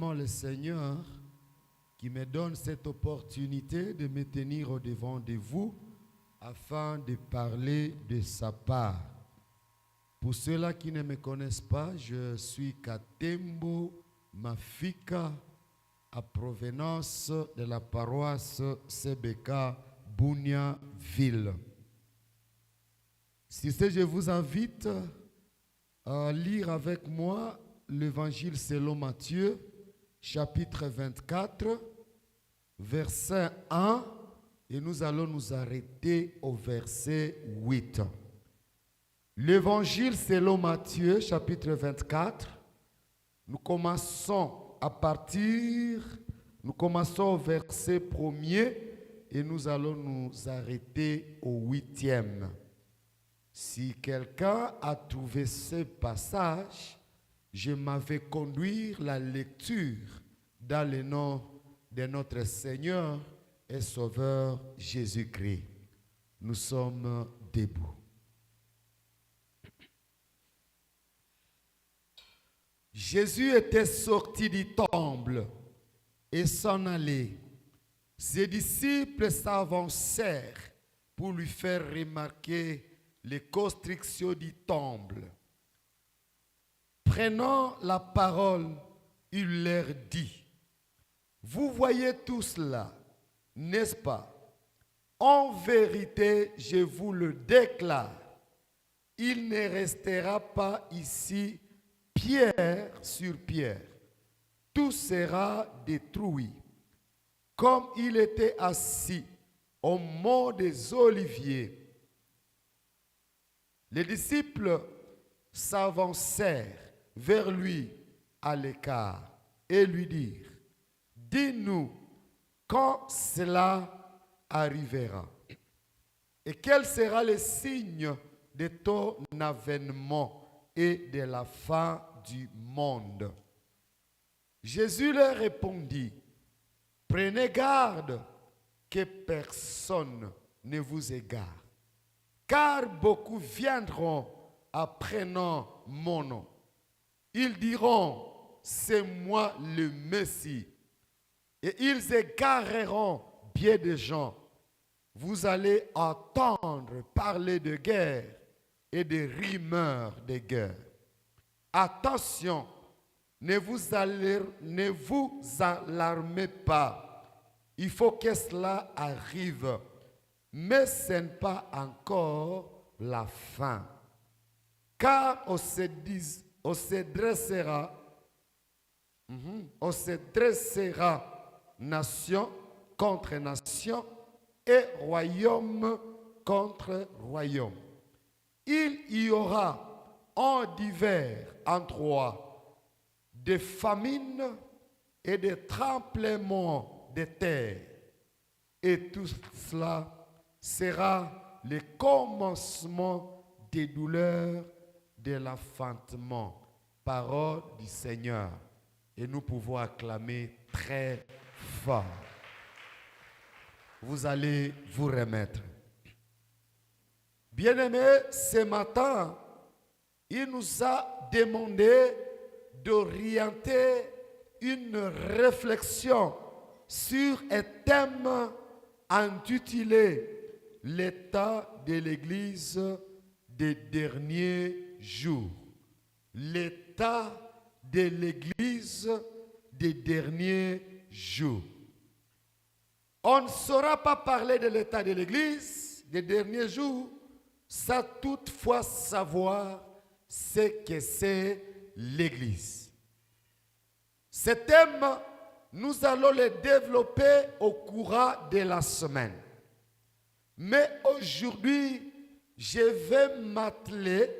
éternellement le Seigneur qui me donne cette opportunité de me tenir au-devant de vous afin de parler de sa part. Pour ceux-là qui ne me connaissent pas, je suis Katembo Mafika, à provenance de la paroisse CBK Bunia-Ville. Si c'est, je vous invite à lire avec moi l'Évangile selon Matthieu, chapitre 24, verset 1, et nous allons nous arrêter au verset 8. L'Évangile selon Matthieu, chapitre 24, nous commençons au verset 1er et nous allons nous arrêter au 8e. Si quelqu'un a trouvé ce passage, je m'avais conduire la lecture dans le nom de notre Seigneur et Sauveur Jésus-Christ. Nous sommes debout. Jésus était sorti du temple et s'en allait. Ses disciples s'avancèrent pour lui faire remarquer les constrictions du temple. Prenant la parole, il leur dit: vous voyez tout cela, n'est-ce pas? En vérité, je vous le déclare, il ne restera pas ici pierre sur pierre. Tout sera détruit. Comme il était assis au mont des Oliviers, les disciples s'avancèrent vers lui à l'écart et lui dirent: dis-nous quand cela arrivera et quel sera le signe de ton avènement et de la fin du monde. Jésus leur répondit: prenez garde que personne ne vous égare, car beaucoup viendront apprenant mon nom. Ils diront: c'est moi le Messie. Et ils égareront bien des gens. Vous allez entendre parler de guerre et de rumeurs de guerre. Attention, ne vous alarmez pas. Il faut que cela arrive. Mais ce n'est pas encore la fin. Car on se dressera nation contre nation et royaume contre royaume. Il y aura en divers endroits des famines et des tremblements de terre. Et tout cela sera le commencement des douleurs de l'enfantement. Parole du Seigneur. Et nous pouvons acclamer très fort. Vous allez vous remettre. Bien-aimés, ce matin, il nous a demandé d'orienter une réflexion sur un thème intitulé « L'état de l'Église des derniers jours ». L'état de l'Église des derniers jours. On ne saura pas parler de l'état de l'Église des derniers jours sans toutefois savoir ce que c'est l'Église. Ce thème, nous allons le développer au courant de la semaine. Mais aujourd'hui, je vais m'atteler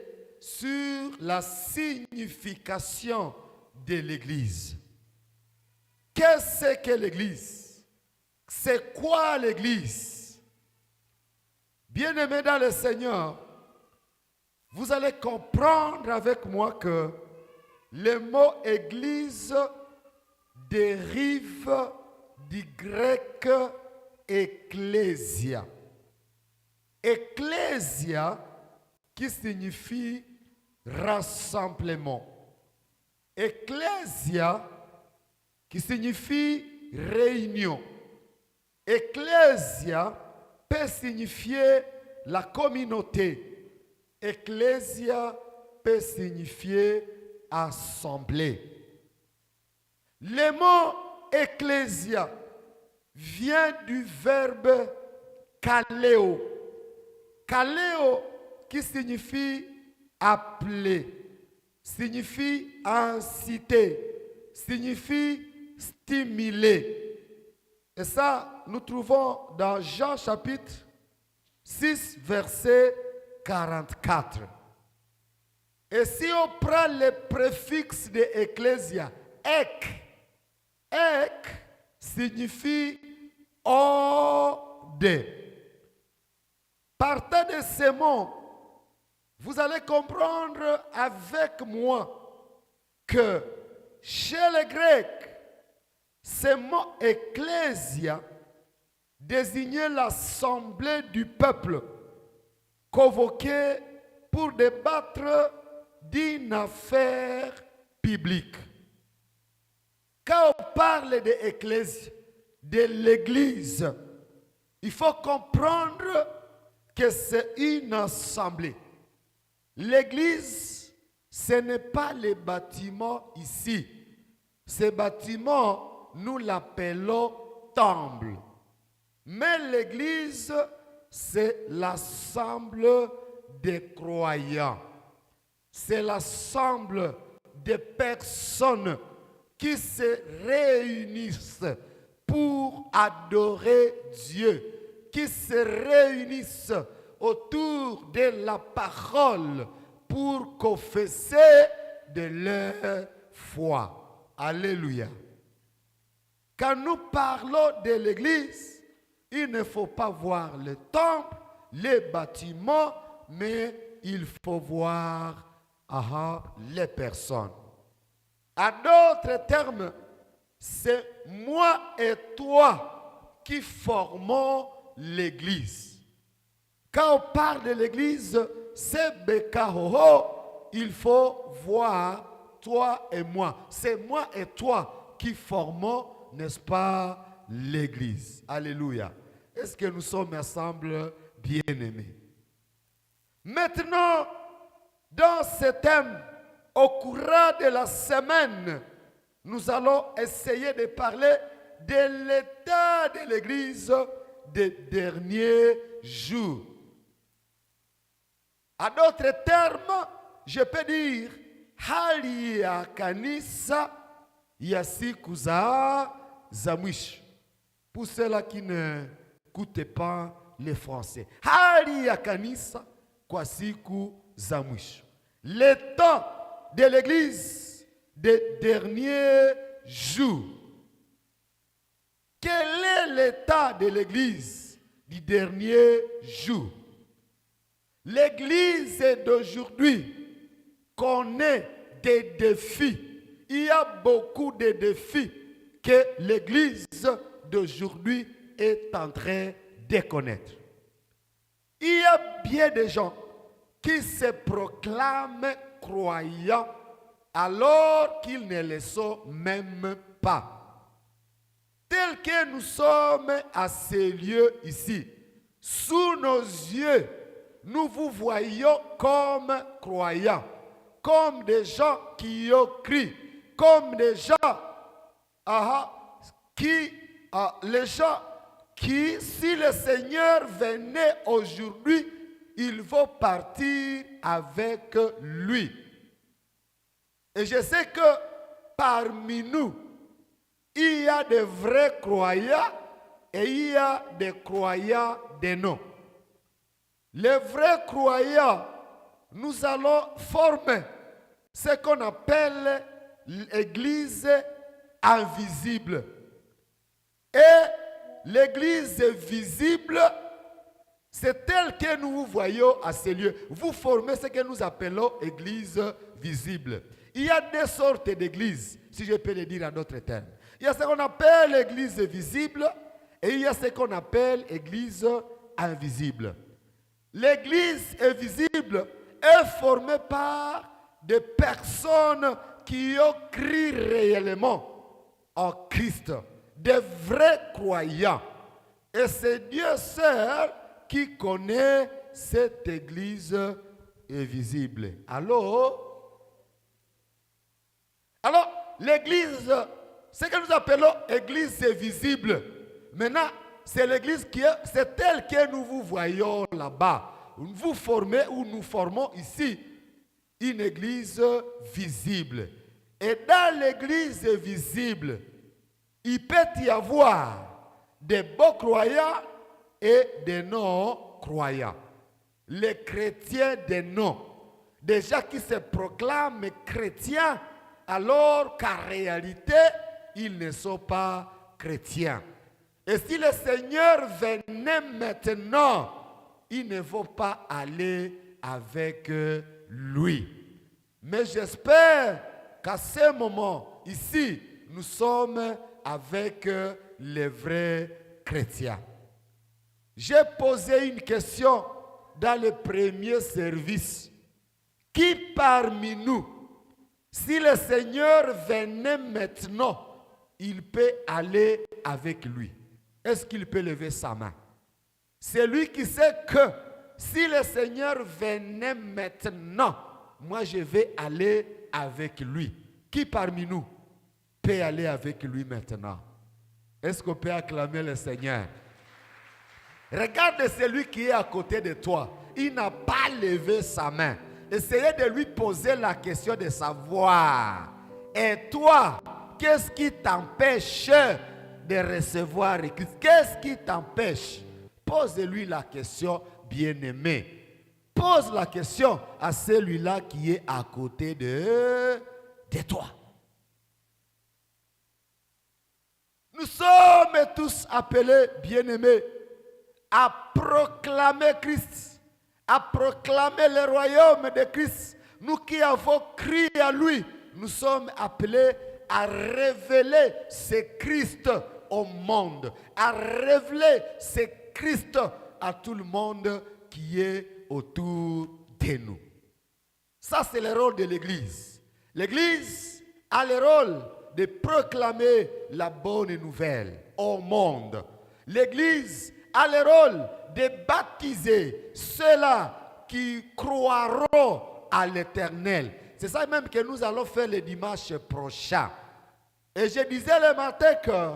sur la signification de l'Église. Qu'est-ce que l'Église? C'est quoi l'Église? Bien-aimés dans le Seigneur, vous allez comprendre avec moi que le mot Église dérive du grec ecclésia. Ecclésia qui signifie rassemblement. Ecclésia qui signifie réunion. Ecclesia peut signifier la communauté. Ecclesia peut signifier assemblée. Le mot ecclesia vient du verbe kaleo. Kaleo qui signifie appeler, signifie inciter, signifie stimuler. Et ça, nous trouvons dans Jean chapitre 6, verset 44. Et si on prend le préfixe de ecclesia, ek signifie hors de. Partant de ces mots, vous allez comprendre avec moi que chez les Grecs, ce mot ecclésia désignait l'assemblée du peuple convoquée pour débattre d'une affaire publique. Quand on parle de ecclésia, de l'église, il faut comprendre que c'est une assemblée. L'église, ce n'est pas le bâtiment ici. Ce bâtiment, nous l'appelons temple. Mais l'église, c'est l'ensemble des croyants. C'est l'ensemble des personnes qui se réunissent pour adorer Dieu, qui se réunissent autour de la parole pour confesser de leur foi. Alléluia. Quand nous parlons de l'église, il ne faut pas voir le temple, les bâtiments, mais il faut voir les personnes. À d'autres termes, c'est moi et toi qui formons l'église. Quand on parle de l'église, c'est Bekahoho, il faut voir toi et moi. C'est moi et toi qui formons, n'est-ce pas, l'église. Alléluia. Est-ce que nous sommes ensemble bien-aimés? Maintenant, dans ce thème, au courant de la semaine, nous allons essayer de parler de l'état de l'église des derniers jours. À d'autres termes, je peux dire hali ya kanisa ya siku za mwisho. Pour ceux-là qui ne écoutent pas le français. Hali ya kanisa kwa siku za mwisho. L'état de l'église des derniers jours. Quel est l'état de l'église du dernier jour? L'église d'aujourd'hui connaît des défis. Il y a beaucoup de défis que l'église d'aujourd'hui est en train de connaître. Il y a bien des gens qui se proclament croyants alors qu'ils ne le sont même pas. Tel que nous sommes à ces lieux ici, sous nos yeux, nous vous voyons comme croyants, comme des gens qui ont cru, comme des gens les gens qui, si le Seigneur venait aujourd'hui, ils vont partir avec lui. Et je sais que parmi nous, il y a des vrais croyants et il y a des croyants des non. Les vrais croyants, nous allons former ce qu'on appelle l'église invisible. Et l'église visible, c'est tel que nous vous voyons à ces lieux. Vous formez ce que nous appelons église visible. Il y a deux sortes d'églises, si je peux le dire en d'autres termes. Il y a ce qu'on appelle l'église visible et il y a ce qu'on appelle église invisible. L'église invisible est formée par des personnes qui ont cru réellement, en Christ, des vrais croyants. Et c'est Dieu seul qui connaît cette église invisible. Alors, l'église, ce que nous appelons église invisible, maintenant, c'est l'église c'est telle que nous vous voyons là-bas. Vous formez ou nous formons ici une église visible. Et dans l'église visible, il peut y avoir des bons croyants et des non-croyants. Les chrétiens des noms, des gens qui se proclament chrétiens alors qu'en réalité, ils ne sont pas chrétiens. Et si le Seigneur venait maintenant, ils ne vont pas aller avec lui. Mais j'espère qu'à ce moment, ici, nous sommes avec les vrais chrétiens. J'ai posé une question dans le premier service. Qui parmi nous, si le Seigneur venait maintenant, il peut aller avec lui? Est-ce qu'il peut lever sa main? C'est lui qui sait que si le Seigneur venait maintenant, moi je vais aller avec lui. Qui parmi nous peut aller avec lui maintenant? Est-ce qu'on peut acclamer le Seigneur? Regarde celui qui est à côté de toi. Il n'a pas levé sa main. Essayez de lui poser la question de savoir. Et toi, qu'est-ce qui t'empêche de recevoir Christ? Qu'est-ce qui t'empêche? Pose-lui la question, bien-aimé. Pose la question à celui-là qui est à côté de toi. Nous sommes tous appelés, bien-aimés, à proclamer Christ, à proclamer le royaume de Christ. Nous qui avons crié à lui, nous sommes appelés à révéler ce Christ au monde, à révéler ce Christ à tout le monde qui est autour de nous. Ça, c'est le rôle de l'Église. L'Église a le rôle de proclamer la bonne nouvelle au monde. L'Église a le rôle de baptiser ceux-là qui croiront à l'Éternel. C'est ça même que nous allons faire le dimanche prochain. Et je disais le matin que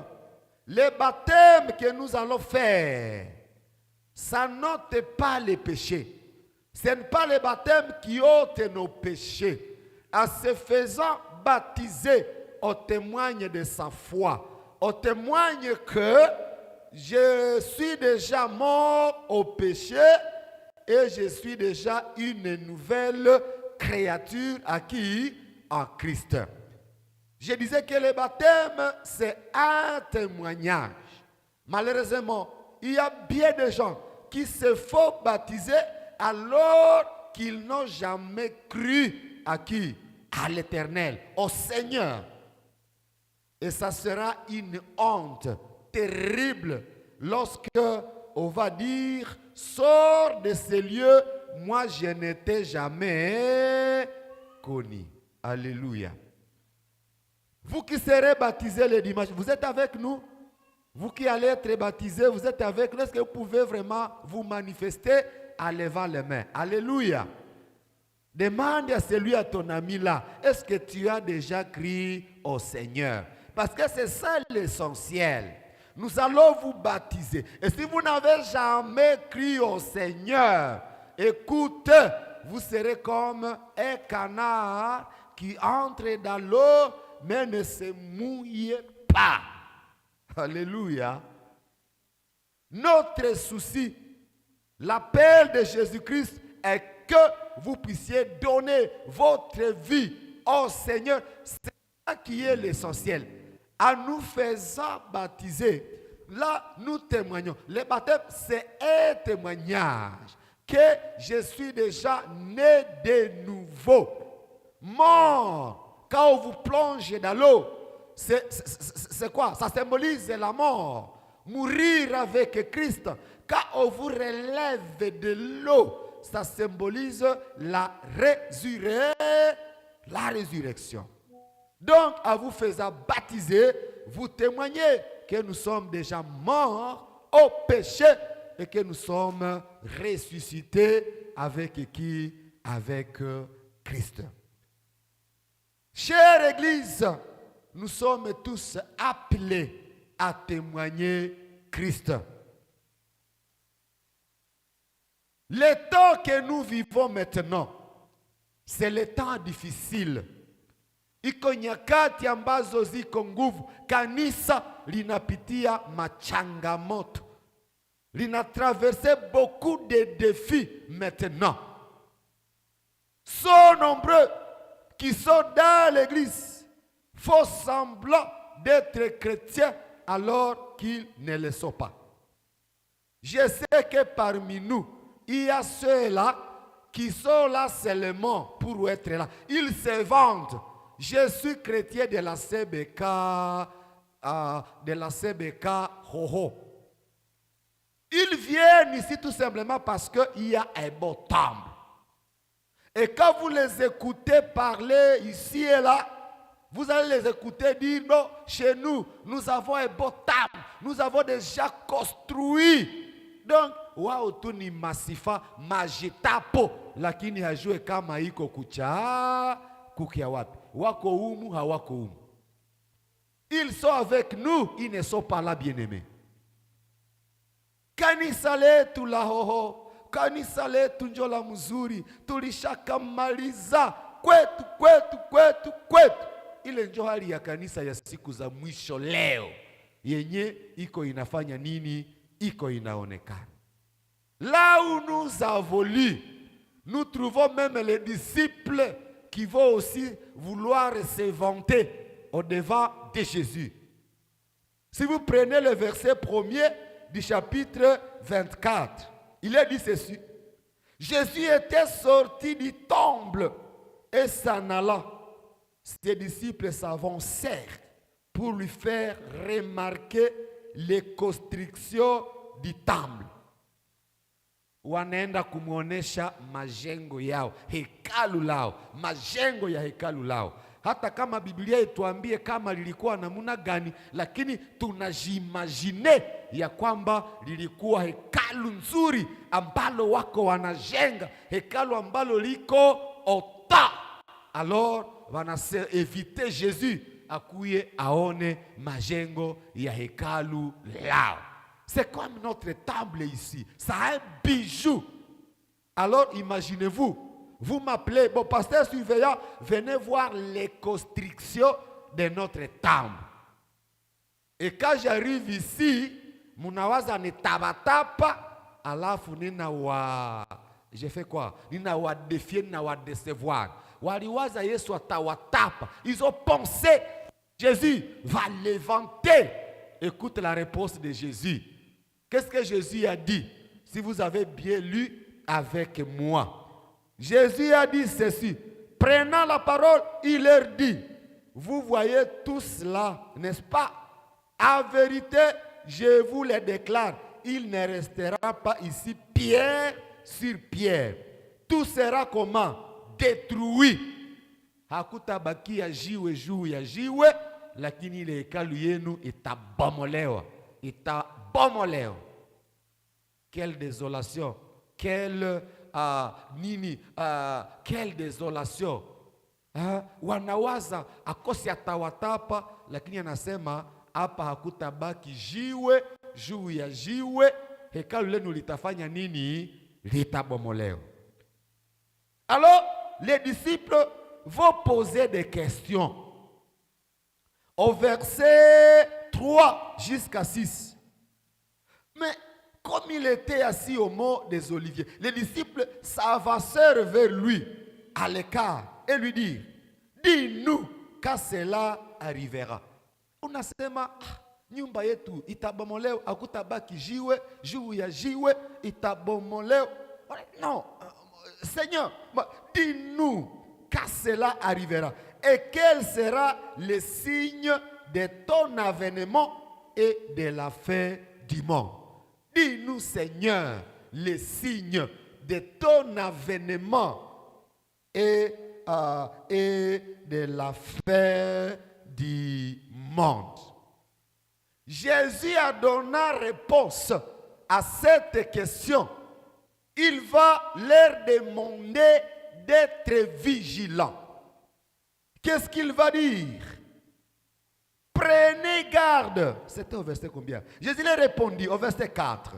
le baptême que nous allons faire, ça n'ôte pas les péchés. Ce n'est pas le baptême qui ôte nos péchés. En se faisant baptiser, on témoigne de sa foi. On témoigne que je suis déjà mort au péché et je suis déjà une nouvelle créature à qui? En Christ. Je disais que le baptême, c'est un témoignage. Malheureusement, il y a bien de gens qui se font baptiser alors qu'ils n'ont jamais cru à qui? À l'Éternel, au Seigneur. Et ça sera une honte terrible lorsque on va dire, sors de ces lieux, moi je n'étais jamais connu. Alléluia. Vous qui serez baptisés le dimanche, vous êtes avec nous? Vous qui allez être baptisés, vous êtes avec nous? Est-ce que vous pouvez vraiment vous manifester en levant les mains? Alléluia. Demande à celui, à ton ami là, est-ce que tu as déjà crié au Seigneur? Parce que c'est ça l'essentiel. Nous allons vous baptiser. Et si vous n'avez jamais crié au Seigneur, écoutez, vous serez comme un canard qui entre dans l'eau, mais ne se mouille pas. Alléluia. Notre souci, l'appel de Jésus-Christ est que vous puissiez donner votre vie au Seigneur. C'est ça qui est l'essentiel. En nous faisant baptiser, là nous témoignons. Le baptême, c'est un témoignage que je suis déjà né de nouveau. Mort, quand on vous plonge dans l'eau, c'est quoi? Ça symbolise la mort. Mourir avec Christ. Quand on vous relève de l'eau, ça symbolise la résurrection. Donc, en vous faisant baptiser, vous témoigner que nous sommes déjà morts au péché et que nous sommes ressuscités avec qui? Avec Christ. Chère Église, nous sommes tous appelés à témoigner Christ. Le temps que nous vivons maintenant, c'est le temps difficile. Iko nyakati ambazo ziko nguvu. Kanisa linapitia machangamoto. Lina traversé beaucoup de défis maintenant. Sont nombreux qui sont dans l'église, font semblant d'être chrétiens alors qu'ils ne le sont pas. Je sais que parmi nous, il y a ceux-là qui sont là seulement pour être là. Ils se vendent. Je suis chrétien de la CBK, Hoho. Ils viennent ici tout simplement parce qu'il y a un beau temple. Et quand vous les écoutez parler ici et là, vous allez les écouter dire non, chez nous, nous avons un beau temple. Nous avons déjà construit. Donc, wao tu ni masifa majitapo, lakini hajue kama iko kukia wapi. Wako humu, hawako humu. Ils sont avec nous, ils ne sont pas là, bien-aimés. Kanisa letu la Hoho, kanisa letu njo la mzuri, tulishakamaliza kwetu. Ile njo hali ya kanisa ya siku za mwisho leo. Yenye iko inafanya nini? Iko inaonekana. Là où nous avons lu, nous trouvons même les disciples qui vont aussi vouloir se vanter au devant de Jésus. Si vous prenez le verset 1er du chapitre 24, il est dit ceci. Jésus était sorti du temple et s'en alla. Ses disciples s'avancèrent pour lui faire remarquer les constructions du temple. Wanaenda kumuonesha majengo yao, hekalu lao, majengo ya hekalu lao. Hata kama Biblia ituambie kama lilikuwa namna gani, lakini tunajimagine ya kwamba lilikuwa hekalu nzuri ambalo wako wanajenga, hekalu ambalo liko ota. Alors, wanase éviter Jésus akuye aone majengo ya hekalu lao. C'est comme notre temple ici. Ça a un bijou. Alors imaginez-vous, vous m'appelez, bon pasteur surveillant, venez voir les constructions de notre temple. Et quand j'arrive ici, munawaza ni tabatapa, alafu nina wa, j'ai fait quoi? Nina wa défier, nina wa décevoir. Waliwaza Yesu atawatapa. Ils ont pensé, Jésus va l'éventer. Écoute la réponse de Jésus. Qu'est-ce que Jésus a dit? Si vous avez bien lu avec moi. Jésus a dit ceci. Prenant la parole, il leur dit, vous voyez tout cela, n'est-ce pas? En vérité, je vous le déclare, il ne restera pas ici pierre sur pierre. Tout sera comment? Détruit. Hakutabaki ya jiwe juu ya jiwe, lakini ile hekalu yenu itabomolewa. Itabomolewa. Quelle désolation. Quelle désolation. Wanawaza akosi atawatapa, lakini anasema hapa hakutabaki jiwe juu ya jiwe, hekalu lenu litafanya nini? Litabomolewa. Alors, les disciples vont poser des questions. Au verset 3 jusqu'à 6. Mais comme il était assis au mont des Oliviers, les disciples s'avancèrent vers lui à l'écart et lui dirent, dis-nous quand cela arrivera. Unasema, nyumba yetu itabomolewa, hakutabaki jiwe juu ya jiwe, itabomolewa. Non, Seigneur, dis-nous quand cela arrivera. Et quel sera le signe de ton avènement et de la fin du monde? Dis-nous, Seigneur, le signe de ton avènement et de la fin du monde. Jésus a donné réponse à cette question. Il va leur demander d'être vigilants. Qu'est-ce qu'il va dire? Prenez garde. C'était au verset combien? Jésus leur répondit au verset 4.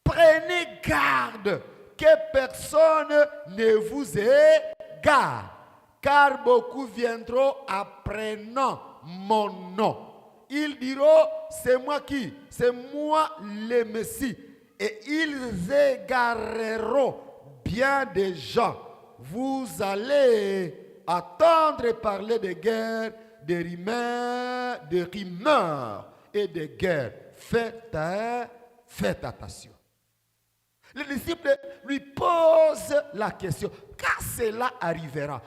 Prenez garde que personne ne vous égare, car beaucoup viendront apprenant mon nom. Ils diront, c'est moi qui? C'est moi le Messie. Et ils égareront bien des gens. Vous allez entendre parler de guerres, de rumeurs et de guerres. Faites attention. Les disciples lui posent la question. Quand cela arrivera,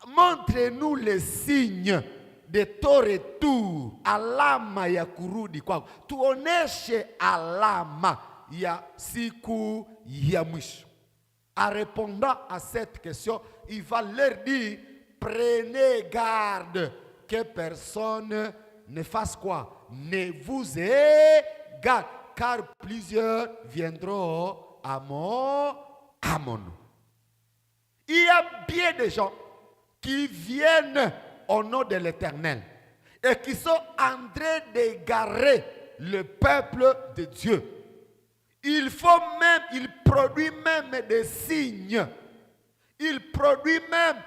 montrez-nous les signes de ton retour. Alama ya kurudi kwako. Tuoneshe alama ya siku ya mwisho. En répondant à cette question, il va leur dire, prenez garde que personne ne fasse quoi? Ne vous égare, car plusieurs viendront à mon nom. Il y a bien des gens qui viennent au nom de l'Éternel et qui sont en train d'égarer le peuple de Dieu. Il produit même des signes. Il produit même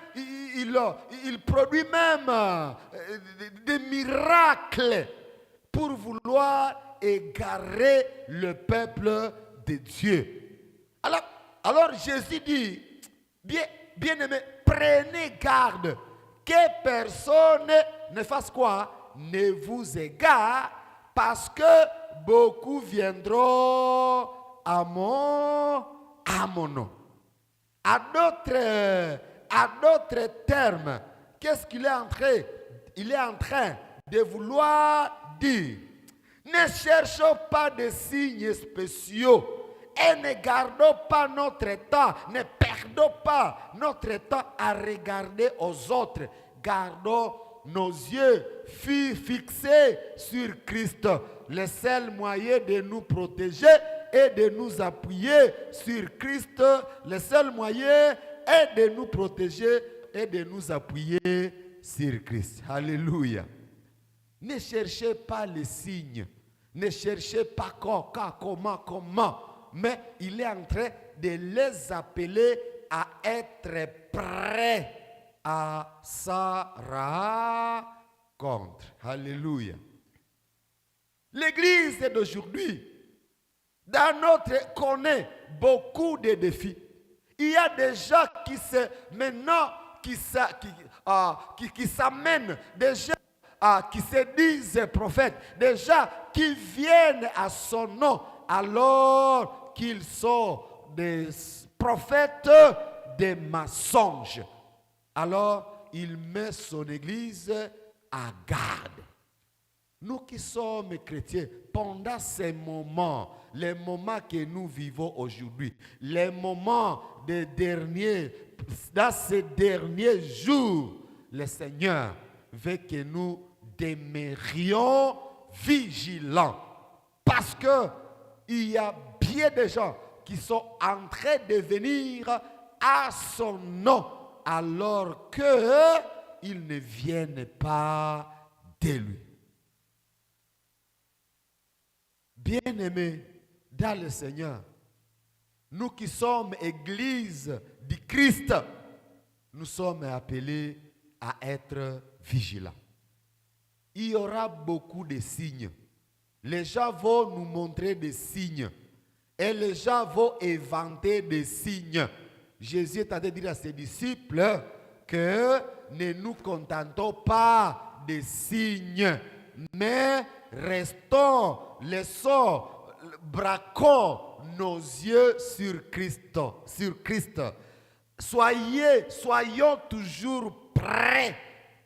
des miracles pour vouloir égarer le peuple de Dieu. Alors Jésus dit, bien-aimé, prenez garde que personne ne fasse quoi? Ne vous égare, parce que beaucoup viendront à mon nom. À d'autres termes, qu'est-ce qu'il est en train? Il est en train de vouloir dire, ne cherchons pas de signes spéciaux et ne gardons pas notre temps, ne perdons pas notre temps à regarder aux autres. Gardons nos yeux fixés sur Christ, le seul moyen de nous protéger et de nous appuyer sur Christ. Le seul moyen est de nous protéger et de nous appuyer sur Christ. Alléluia. Ne cherchez pas les signes. Ne cherchez pas comment. Mais il est en train de les appeler à être prêts à sa rencontre. Alléluia. L'église d'aujourd'hui, connaît beaucoup de défis. Il y a des gens qui s'amènent, des gens qui se disent prophètes, des gens qui viennent à son nom alors qu'ils sont des prophètes des mensonges. Alors, il met son église à garde. Nous qui sommes chrétiens, pendant ces moments, les moments que nous vivons aujourd'hui, les moments dans ces derniers jours, le Seigneur veut que nous demeurions vigilants. Parce qu'il y a bien des gens qui sont en train de venir à son nom alors qu'ils ne viennent pas de lui. Bien-aimés dans le Seigneur, nous qui sommes Église du Christ, nous sommes appelés à être vigilants. Il y aura beaucoup de signes. Les gens vont nous montrer des signes. Et les gens vont inventer des signes. Jésus est en train de dire à ses disciples que ne nous contentons pas des signes, mais braquons nos yeux sur Christ. Soyons toujours prêts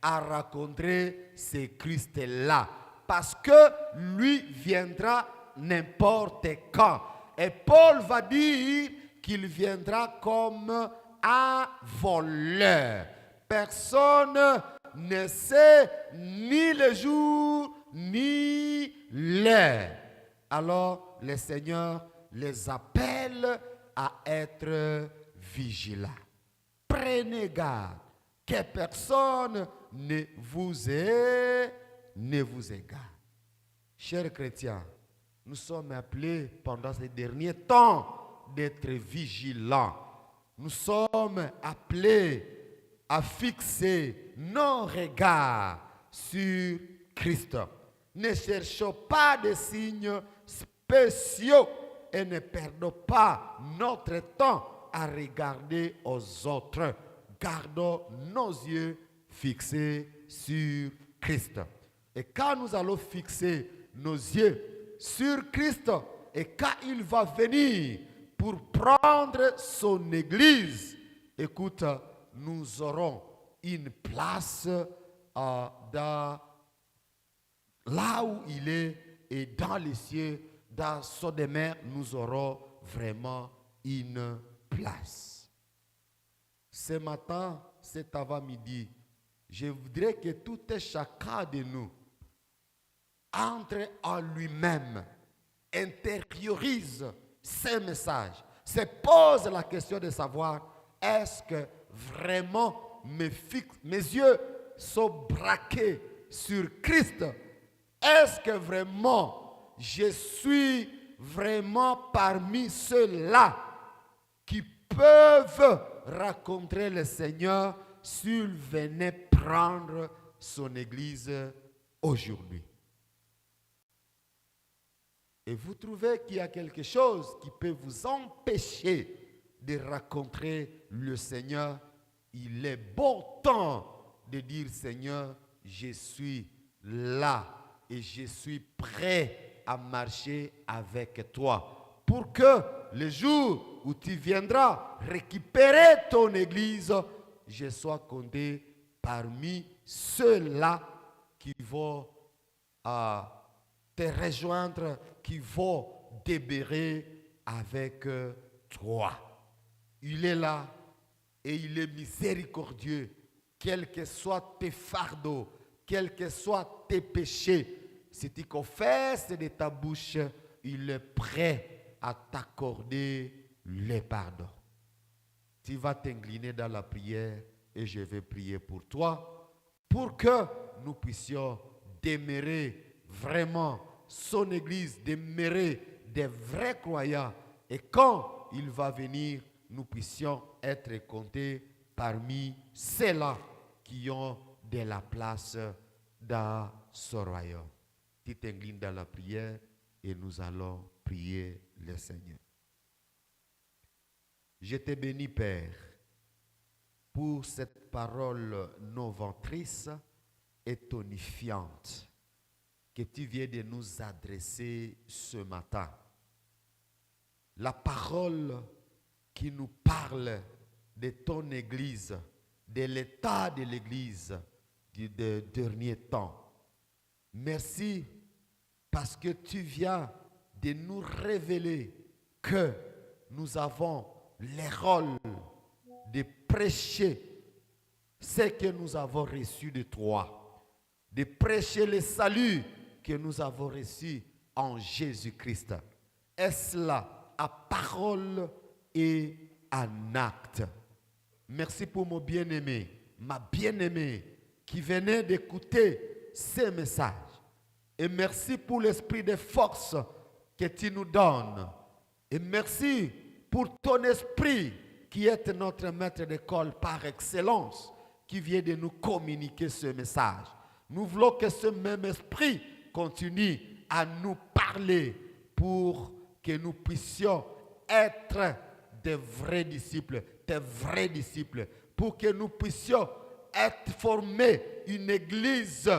à rencontrer ce Christ-là, parce que lui viendra n'importe quand. Et Paul va dire qu'il viendra comme un voleur. Personne ne sait ni le jour ni l'heure. Alors le Seigneur les appelle à être vigilants. Prenez garde que personne ne vous égare. Chers chrétiens, nous sommes appelés pendant ces derniers temps d'être vigilants. Nous sommes appelés à fixer nos regards sur Christ. Ne cherchons pas des signes spéciaux et ne perdons pas notre temps à regarder aux autres. Gardons nos yeux fixés sur Christ. Et quand nous allons fixer nos yeux sur Christ, et quand il va venir pour prendre son église, écoute, nous aurons une place là où il est et dans les cieux, dans son demeure, nous aurons vraiment une place. Ce matin, cet avant-midi, je voudrais que tout et chacun de nous entre en lui-même, intériorise ces messages, se pose la question de savoir, est-ce que vraiment mes yeux sont braqués sur Christ? Est-ce que vraiment je suis vraiment parmi ceux-là qui peuvent rencontrer le Seigneur s'il venait prendre son église aujourd'hui? Et vous trouvez qu'il y a quelque chose qui peut vous empêcher de rencontrer le Seigneur, il est bon temps de dire, Seigneur, je suis là et je suis prêt à marcher avec toi. Pour que le jour où tu viendras récupérer ton église, je sois compté parmi ceux-là qui vont te rejoindre, qui vont demeurer avec toi. Il est là et il est miséricordieux, quels que soient tes fardeaux, quels que soient tes péchés. Si tu confesses de ta bouche, il est prêt à t'accorder le pardon. Tu vas t'incliner dans la prière et je vais prier pour toi pour que nous puissions demeurer vraiment son église, demeurer des vrais croyants. Et quand il va venir, nous puissions être comptés parmi ceux-là qui ont de la place dans ce royaume. Tu t'inclines dans la prière et nous allons prier le Seigneur. Je te bénis, Père, pour cette parole novatrice et tonifiante que tu viens de nous adresser ce matin. La parole qui nous parle de ton Église, de l'état de l'Église du dernier temps. Merci parce que tu viens de nous révéler que nous avons le rôle de prêcher ce que nous avons reçu de toi, de prêcher le salut que nous avons reçu en Jésus-Christ. Est-ce là à parole et en acte? Merci pour mon bien-aimé, ma bien-aimée qui venait d'écouter ces messages. Et merci pour l'esprit de force que tu nous donnes. Et merci pour ton esprit qui est notre maître d'école par excellence, qui vient de nous communiquer ce message. Nous voulons que ce même esprit continue à nous parler pour que nous puissions être des vrais disciples, pour que nous puissions être formés une église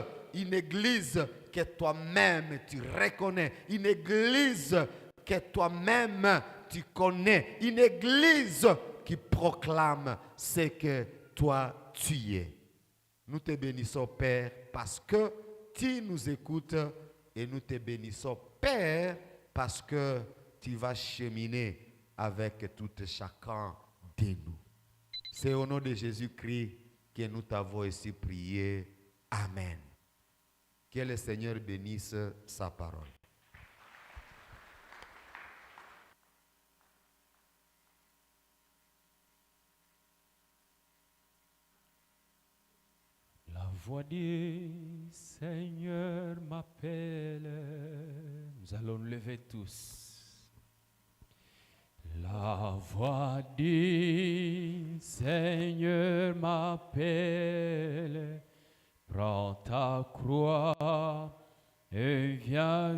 que toi-même tu reconnais, une église que toi-même tu connais, une église qui proclame ce que toi tu es. Nous te bénissons, Père, parce que tu nous écoutes, et nous te bénissons, Père, parce que tu vas cheminer avec tout et chacun de nous. C'est au nom de Jésus-Christ que nous t'avons ici prié. Amen. Que le Seigneur bénisse sa parole. La voix du Seigneur m'appelle. Nous allons lever tous. La voix du Seigneur m'appelle. Prends ta croix et viens